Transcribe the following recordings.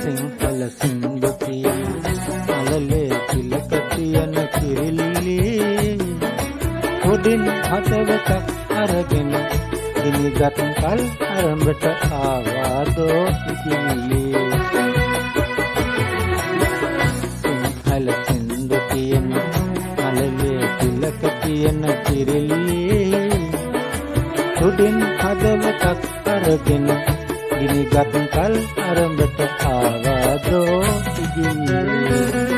සිංහල සින්දු කියන අලලේ තිලක තියන කිරිල්ලි උඩින් හදවතක් අරගෙන ගිනිගත් කල් අරඹට ආවාදෝ ඉතිමිලි සිංහල සින්දු කියන අලලේ තිලක තියන කිරිල්ලි උඩින් හදවතක් අරගෙන ගිනිගත් කල් අරඹට ආවාදෝ ඉතිමිලි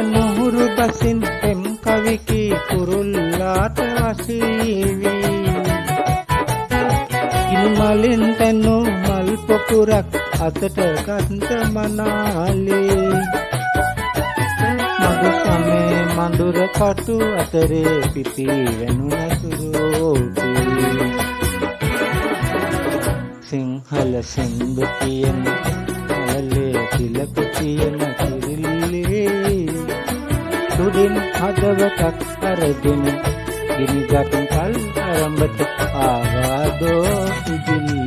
නුහුරු බසින් එම් කවිකී කුරුල්ලාට වසීවි ඉනුමලින් තැන්නු මල් පොකුරක් අතට ගන්ත මනාලේ මග සමේ මඳුර කටු අතරේ පිපි වෙනු නැතුරෝති සිංහල සින්දු කියන අලලේ තිලක කියන උඩින් හදවතක් අරගෙන ගිනිගත් කල් අරඹට ආවාදෝ ඉදිල්ලි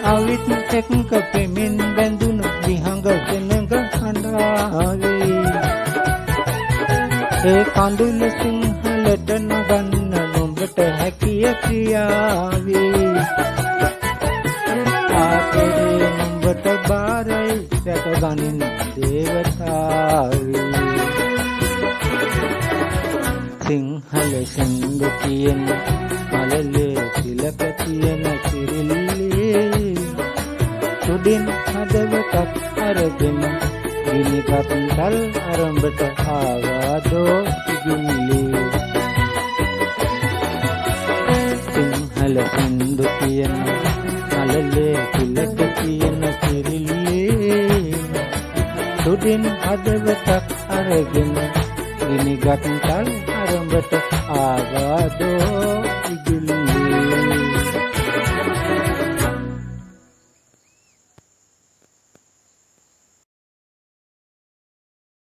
අවිත් එක්ක පෙමින් බැඳුණු විහඟ දෙනඟ හඬාවේ ඒ කඳුල සිංහලට නගන්න නුඹට හැකිය ක්‍රියාවේ ආකරේ නුඹට බාරයි රැකගනින් දේවතාවේ සිංහල සින්දු කියන මලලේ තිලක තියෙන කිරිල්ලි උඩින් හදවතක් අරගෙන ගිනිගත් කල් අරඹට ආවාදෝ ඉදිල්ලි සිංහල සින්දු කියන මලලේ තිලක තියෙන කිරිල්ලි උඩින් හදවතක් අරගෙන ගිනිගත් කල් අරඹට ආවාදෝ